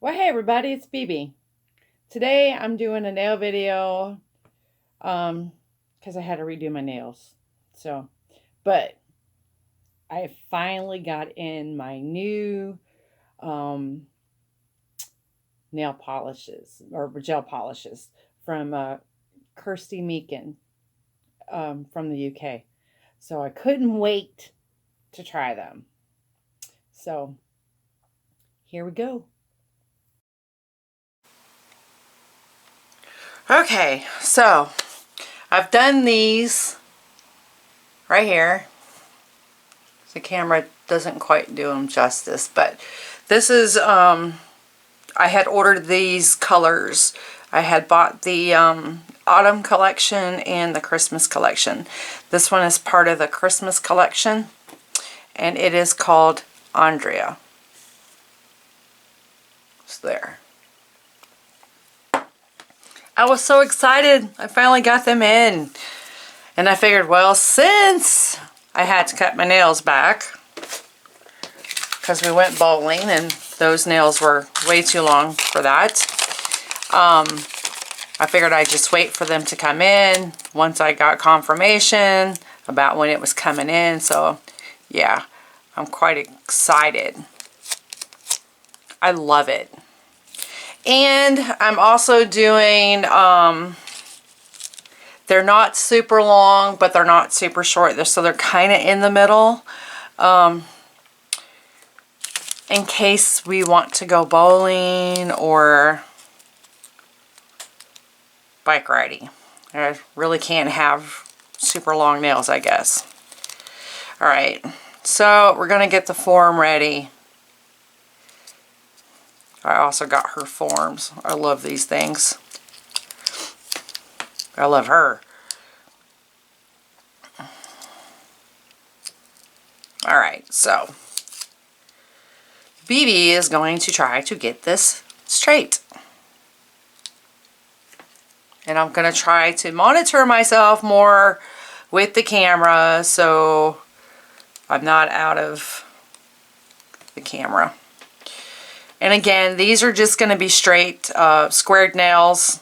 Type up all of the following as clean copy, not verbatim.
Well, hey everybody, it's BB. Today I'm doing a nail video because I had to redo my nails. But I finally got in my new um, nail polishes or gel polishes from Kirsty Meakin from the UK. So I couldn't wait to try them. So here we go. Okay, so I've done these right here. The camera doesn't quite do them justice, but this is, I had ordered these colors. I had bought the autumn collection and the Christmas collection. This one is part of the Christmas collection, and it is called Andrea. It's there. I was so excited. I finally got them in. And I figured, well, since I had to cut my nails back because we went bowling and those nails were way too long for that, I figured I'd just wait for them to come in once I got confirmation about when it was coming in. So yeah, I'm quite excited. I love it. And I'm also doing, they're not super long, but they're not super short. So they're kind of in the middle. In case we want to go bowling or bike riding. I really can't have super long nails, I guess. Alright, so we're going to get the form ready. I also got her forms. I love these things. I love her. Alright, so BB is going to try to get this straight. And I'm going to try to monitor myself more with the camera so I'm not out of the camera. And again, these are just going to be straight squared nails.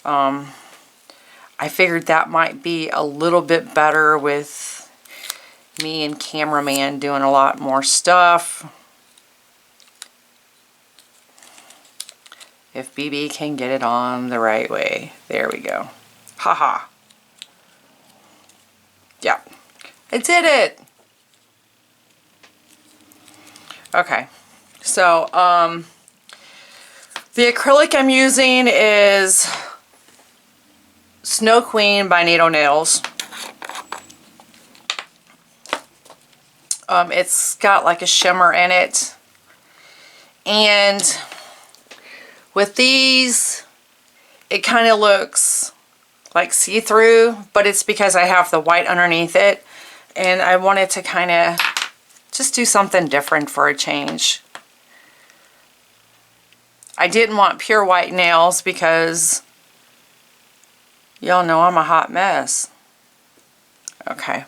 I figured that might be a little bit better with me and cameraman doing a lot more stuff. If BB can get it on the right way. There we go. Haha. Yeah. I did it! Okay. So, the acrylic I'm using is Snow Queen by Naio Nails. It's got like a shimmer in it. And with these, it kind of looks like see-through, but it's because I have the white underneath it. And I wanted to kind of just do something different for a change. I didn't want pure white nails because y'all know I'm a hot mess. Okay.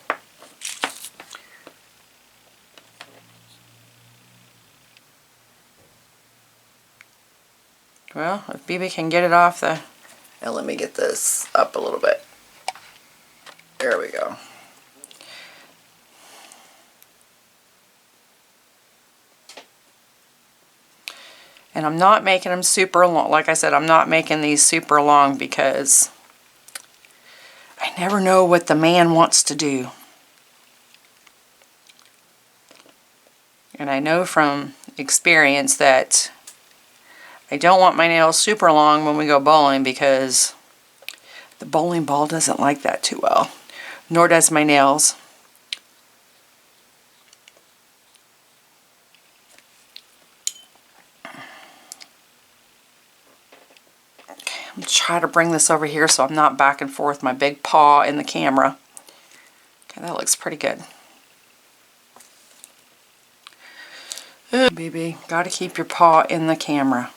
Well, if BB can get it off the... Now let me get this up a little bit. There we go. And I'm not making them super long. Like I said, I'm not making these super long because I never know what the man wants to do. And I know from experience that I don't want my nails super long when we go bowling because the bowling ball doesn't like that too well. Nor does my nails. Okay, I'm going to try to bring this over here so I'm not back and forth my big paw in the camera. Okay, that looks pretty good. Baby, gotta keep your paw in the camera.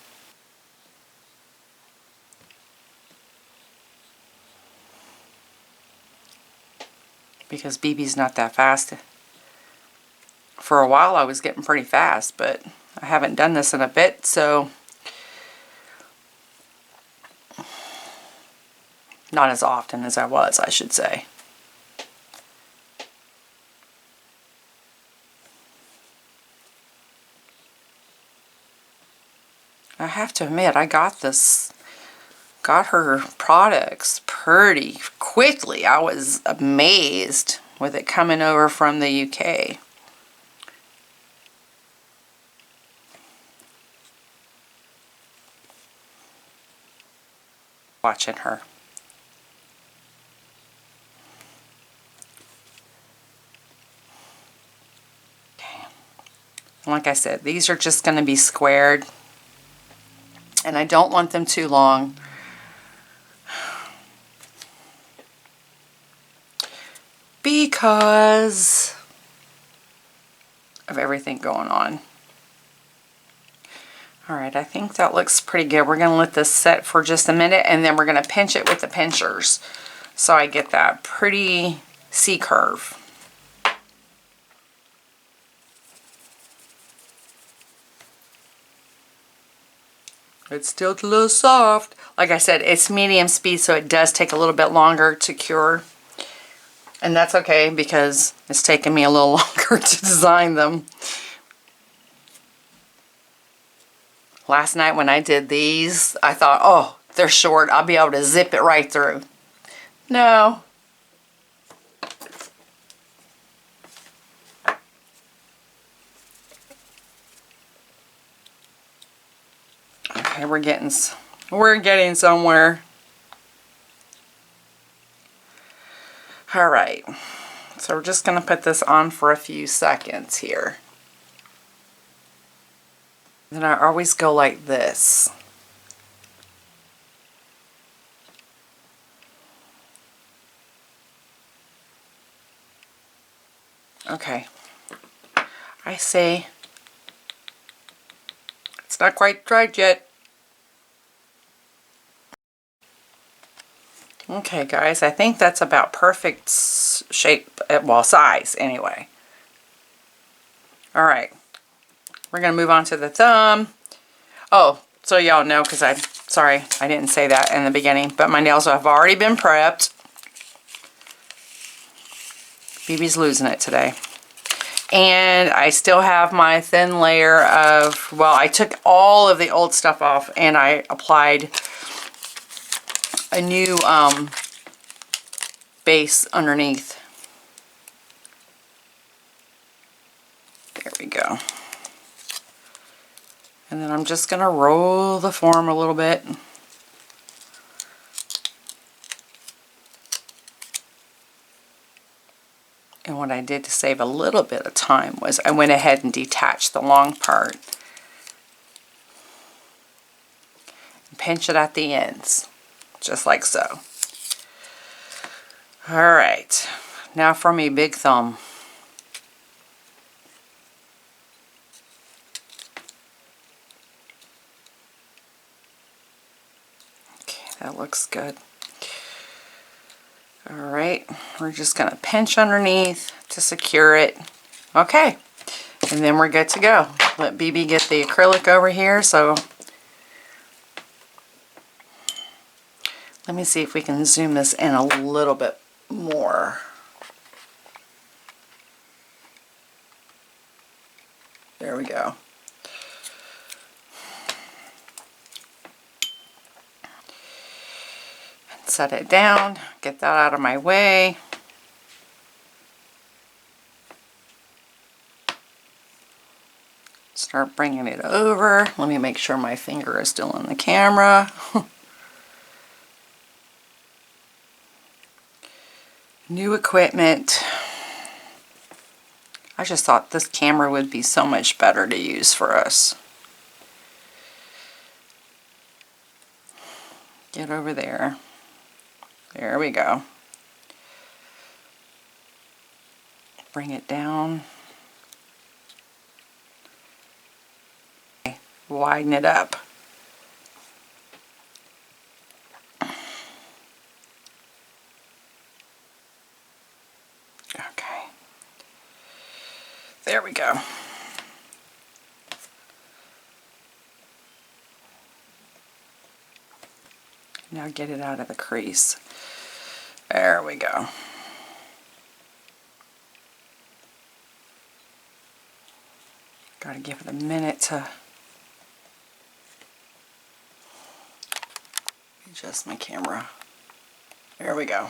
Because BB's not that fast. For a while I was getting pretty fast, but I haven't done this in a bit, so not as often as I was, I should say. I have to admit, I got her products pretty quickly. I was amazed with it coming over from the UK. Watching her. Okay. Like I said, these are just going to be squared, and I don't want them too long. Because of everything going on. Alright, I think that looks pretty good. We're going to let this set for just a minute, and then we're going to pinch it with the pinchers so I get that pretty C-curve. It's still a little soft. Like I said, it's medium speed, so it does take a little bit longer to cure. And that's okay, because it's taken me a little longer to design them. Last night when I did these, I thought, oh, they're short. I'll be able to zip it right through. No. Okay, we're getting somewhere. All right. So we're just going to put this on for a few seconds here. Then I always go like this. Okay. I say it's not quite dried yet. Okay, guys, I think that's about perfect shape, well, size anyway. All right. We're going to move on to the thumb. Oh, so y'all know, because sorry, I didn't say that in the beginning, but my nails have already been prepped. BB's losing it today. And I still have my thin layer of, well, I took all of the old stuff off and I applied a new base underneath. There we go. And then I'm just going to roll the form a little bit. And what I did to save a little bit of time was I went ahead and detached the long part. And pinch it at the ends, just like so. Alright, now for me big thumb. Okay, that looks good. Alright, we're just going to pinch underneath to secure it. Okay, and then we're good to go. Let BB get the acrylic over here, so let me see if we can zoom this in a little bit more. There we go. And set it down, get that out of my way. Start bringing it over. Let me make sure my finger is still in the camera. New equipment. I just thought this camera would be so much better to use for us. Get over there. There we go. Bring it down. Widen it up. Okay. There we go. Now get it out of the crease. There we go. Gotta give it a minute to adjust my camera. There we go.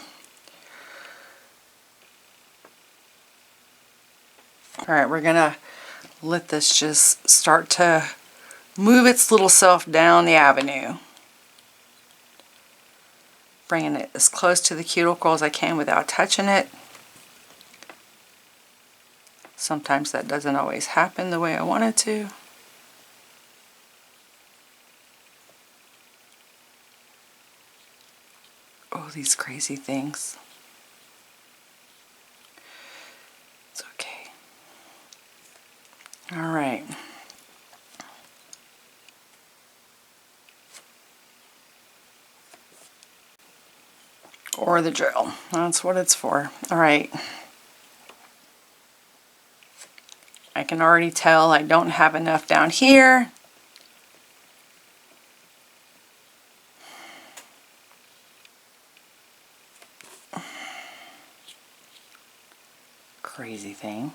Alright, we're gonna let this just start to move its little self down the avenue. Bringing it as close to the cuticle as I can without touching it. Sometimes that doesn't always happen the way I want it to. Oh, these crazy things. It's okay. All right. Or the drill. That's what it's for. All right. I can already tell I don't have enough down here. Crazy thing.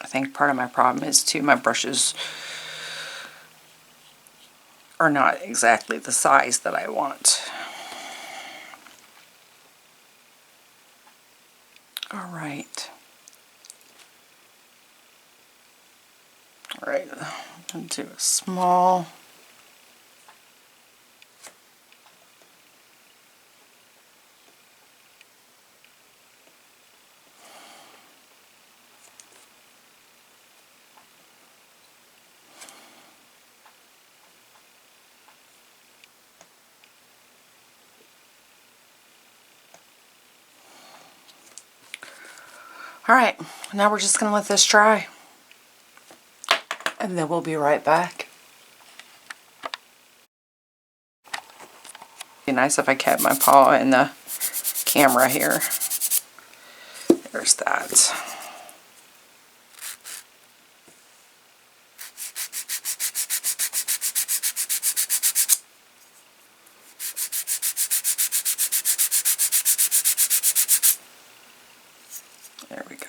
I think part of my problem is too, my brushes are not exactly the size that I want. All right. All right, I'm going to do a small. All right, now we're just going to let this dry, and then we'll be right back. It'd be nice if I kept my paw in the camera here. There's that. There we go.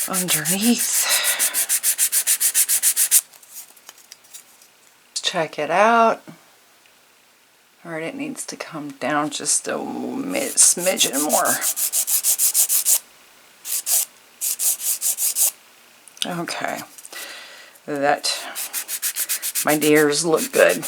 Underneath. Check it out. Alright, it needs to come down just a smidgen more. Okay. That, my dears, look good.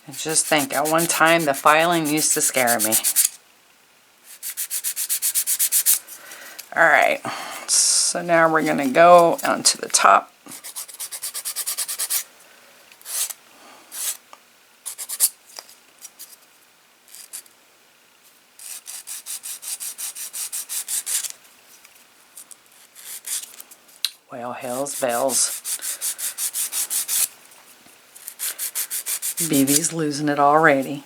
And just think, at one time the filing used to scare me. Alright, so now we're going to go onto the top. Well, hell's bells. BB's losing it already.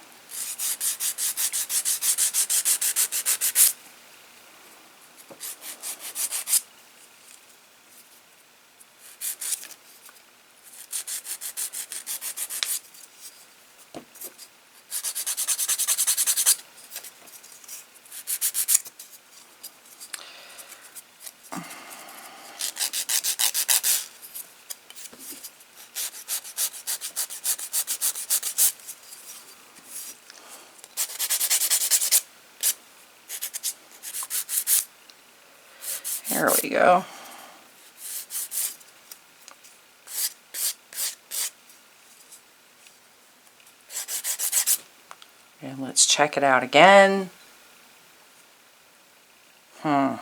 There we go. And let's check it out again. Well,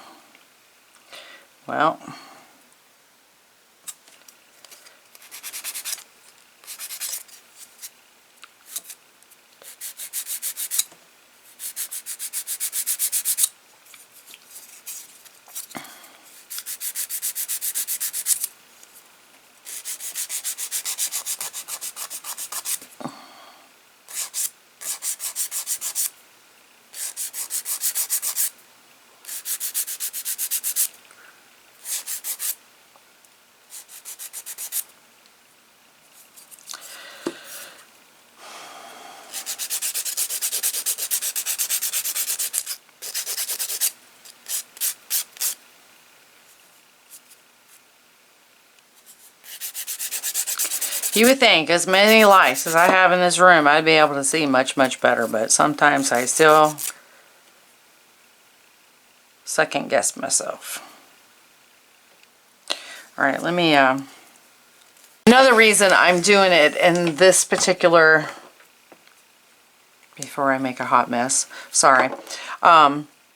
You would think as many lights as I have in this room, I'd be able to see much, much better, but sometimes I still second guess myself. Alright, let me, another reason I'm doing it in this particular, before I make a hot mess, sorry,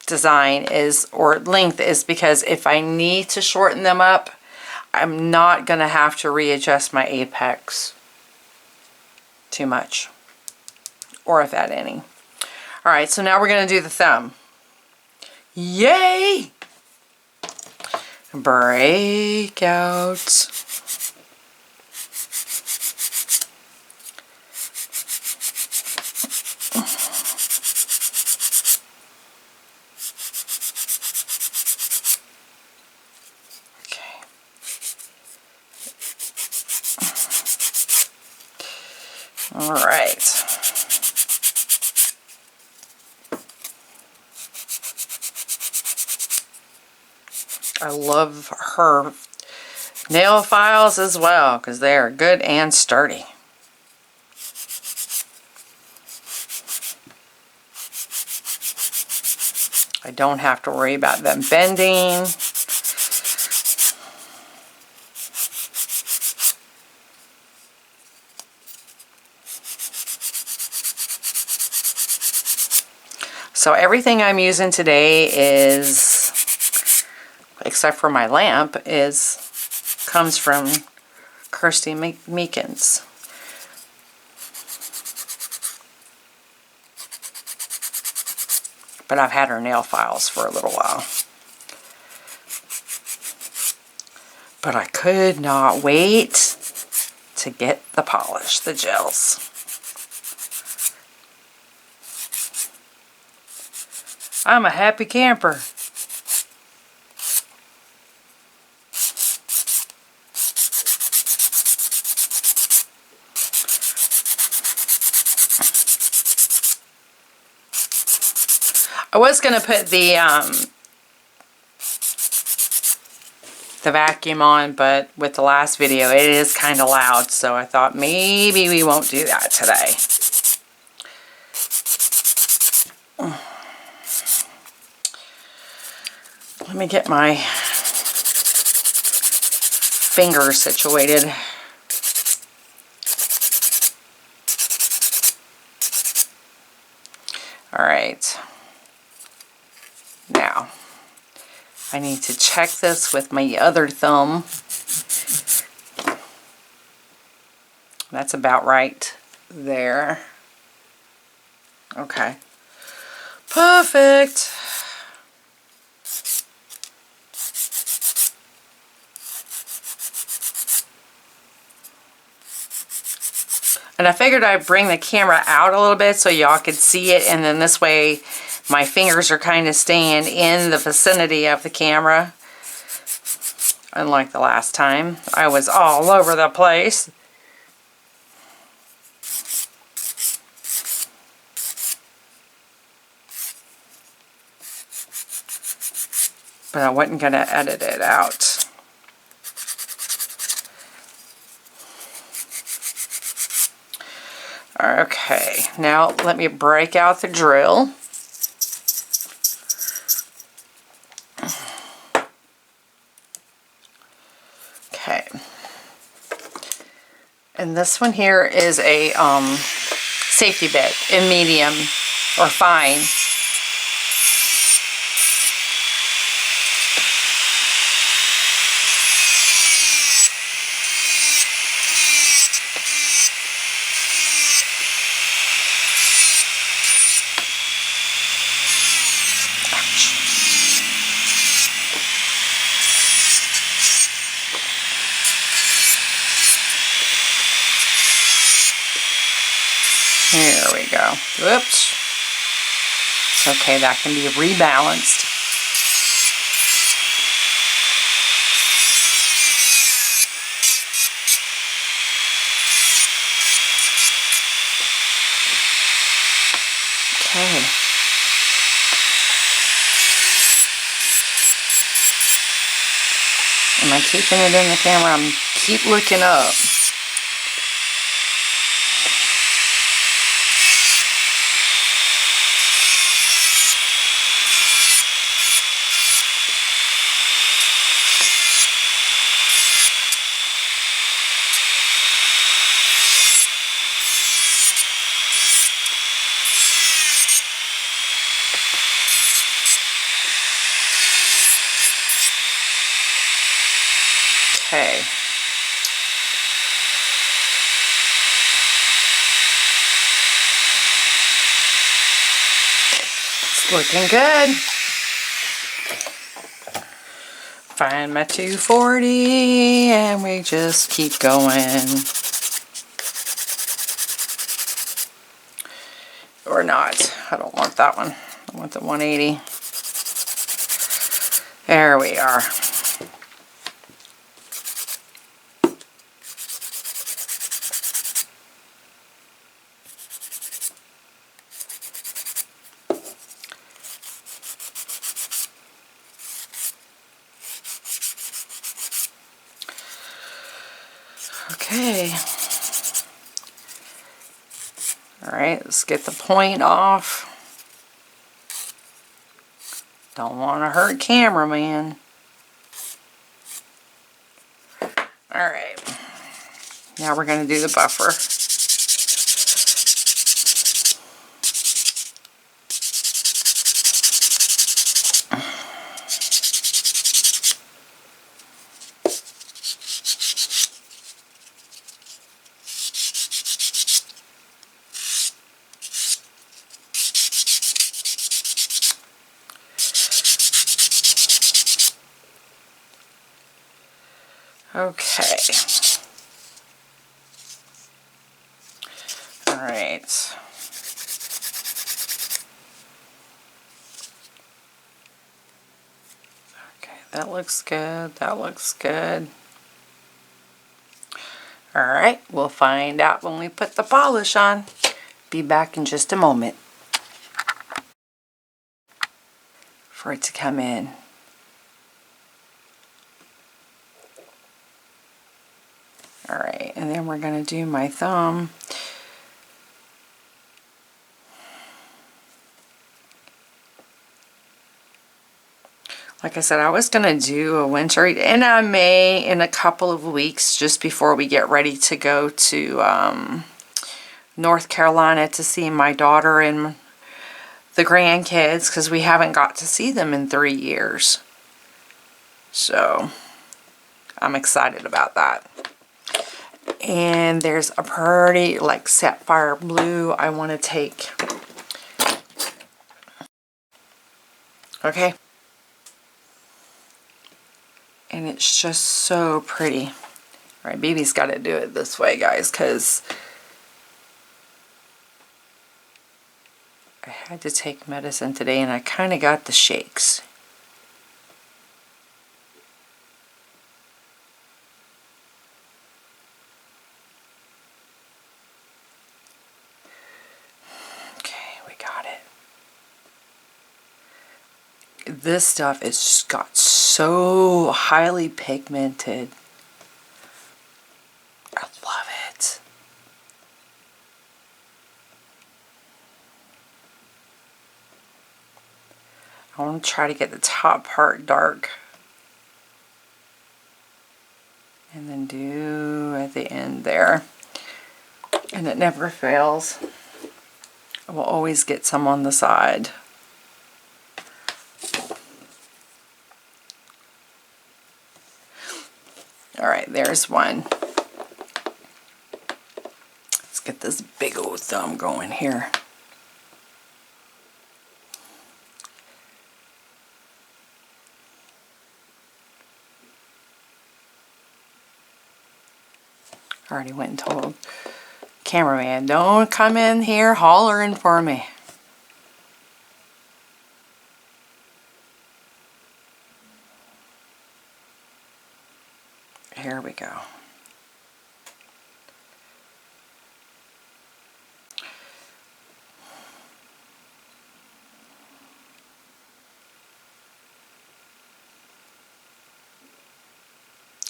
design is, or length is because if I need to shorten them up, I'm not going to have to readjust my apex too much, or if at any. Alright, so now we're going to do the thumb. Yay! Breakout. All right. I love her nail files as well because they are good and sturdy. I don't have to worry about them bending. So everything I'm using today is, except for my lamp, comes from Kirsty Meakin's. But I've had her nail files for a little while. But I could not wait to get the polish, the gels. I'm a happy camper. I was going to put the vacuum on, but with the last video it is kind of loud, so I thought maybe we won't do that today. Let me get my fingers situated. All right. Now, I need to check this with my other thumb. That's about right there. Okay. Perfect. And I figured I'd bring the camera out a little bit so y'all could see it, and then this way my fingers are kind of staying in the vicinity of the camera. Unlike the last time, I was all over the place. But I wasn't going to edit it out. Okay, now let me break out the drill. Okay. And this one here is a safety bit in medium or fine. There we go. Whoops. Okay, that can be rebalanced. Okay. Am I keeping it in the camera? I'm keep looking up. Looking good. Find my 240 and we just keep going. Or not. I don't want that one. I want the 180. There we are. Okay. Alright, let's get the point off. Don't want to hurt cameraman. Alright. Now we're going to do the buffer. Okay. All right. Okay, that looks good. That looks good. All right, we'll find out when we put the polish on. Be back in just a moment for it to come in. All right, and then we're going to do my thumb. Like I said, I was going to do a winter, and I may in a couple of weeks, just before we get ready to go to North Carolina to see my daughter and the grandkids, because we haven't got to see them in 3 years. So I'm excited about that. And there's a pretty like sapphire blue I want to take. Okay. And it's just so pretty. All right, baby's got to do it this way, guys, because I had to take medicine today and I kind of got the shakes. Okay, we got it. This stuff is got so highly pigmented. I love it. I want to try to get the top part dark. And then do at the end there. And it never fails. I will always get some on the side. Alright, there's one. Let's get this big old thumb going here. I already went and told cameraman, don't come in here hollering for me. Here we go.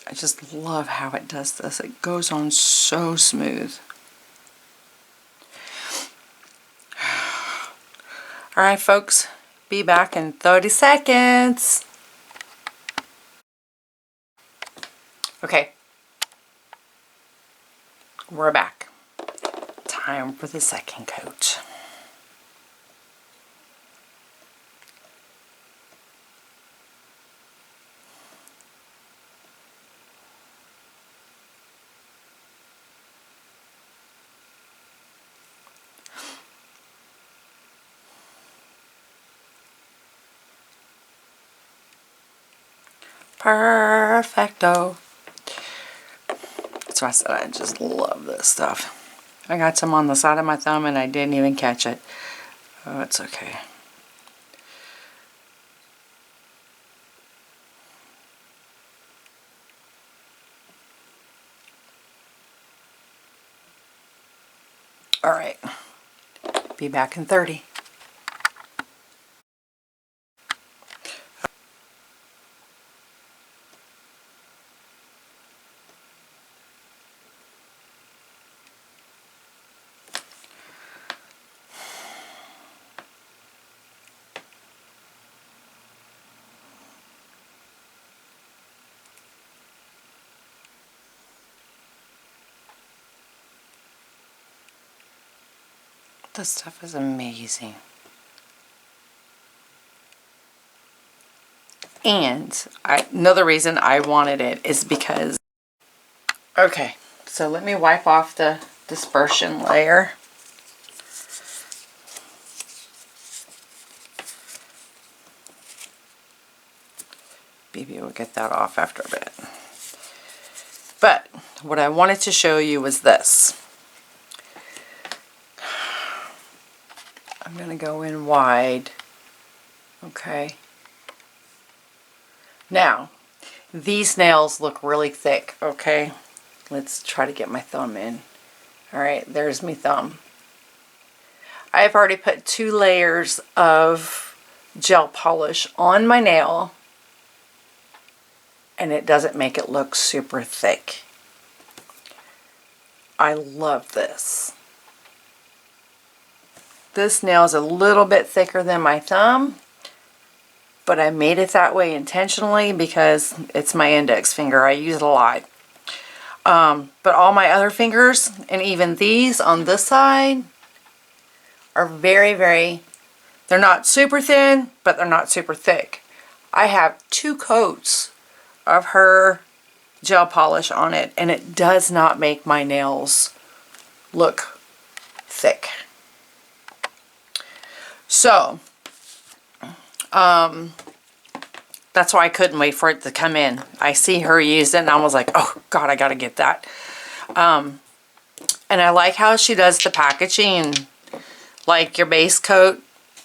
I just love how it does this. It goes on so smooth. Alright folks, be back in 30 seconds. Okay, we're back. Time for the second coat. Perfecto. So I said I just love this stuff. I got some on the side of my thumb and I didn't even catch it. Oh, it's okay. All right. Be back in 30. This stuff is amazing. And another reason I wanted it is because, okay, so let me wipe off the dispersion layer. Maybe we'll get that off after a bit. But what I wanted to show you was this. I'm going to go in wide. Okay. Now, these nails look really thick, okay? Let's try to get my thumb in. Alright, there's my thumb. I've already put 2 layers of gel polish on my nail, and it doesn't make it look super thick. I love this. This nail is a little bit thicker than my thumb, but I made it that way intentionally because it's my index finger. I use it a lot. But all my other fingers, and even these on this side, are very, very, they're not super thin, but they're not super thick. I have 2 coats of her gel polish on it, and it does not make my nails look thick. So, that's why I couldn't wait for it to come in. I see her use it and I was like, oh God, I gotta get that. And I like how she does the packaging. Like your base coat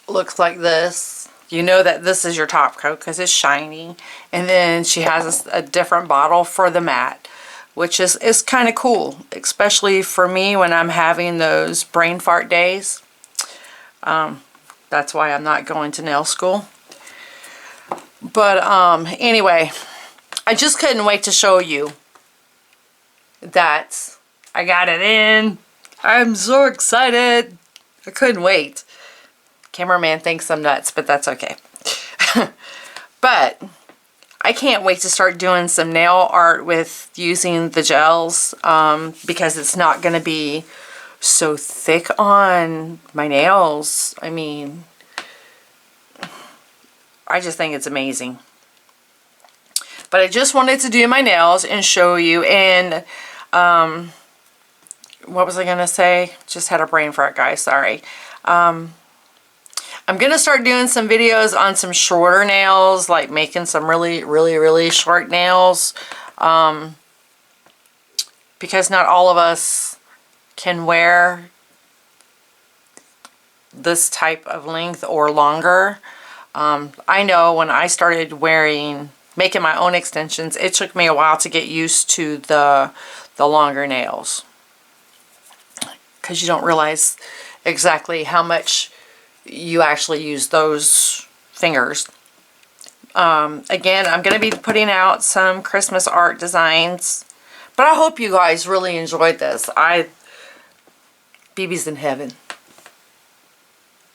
looks like this. You know that this is your top coat because it's shiny. And then she has a different bottle for the matte, which is kind of cool, especially for me when I'm having those brain fart days. That's why I'm not going to nail school. But anyway, I just couldn't wait to show you that I got it in. I'm so excited. I couldn't wait. Cameraman thinks I'm nuts, but that's okay. But I can't wait to start doing some nail art with using the gels because it's not going to be so thick on my nails. I mean, I just think it's amazing. But I just wanted to do my nails and show you. And what was I gonna say? Just had a brain fart, guys, sorry. I'm gonna start doing some videos on some shorter nails, like making some really short nails, because not all of us can wear this type of length or longer. I know when I started making my own extensions, it took me a while to get used to the longer nails, because you don't realize exactly how much you actually use those fingers. Again, I'm going to be putting out some Christmas art designs, but I hope you guys really enjoyed this. BB's in heaven.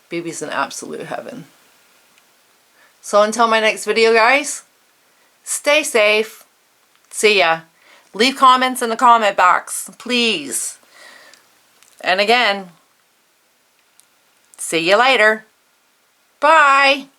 BB's in absolute heaven. So until my next video, guys, stay safe. See ya. Leave comments in the comment box, please. And again, see you later. Bye.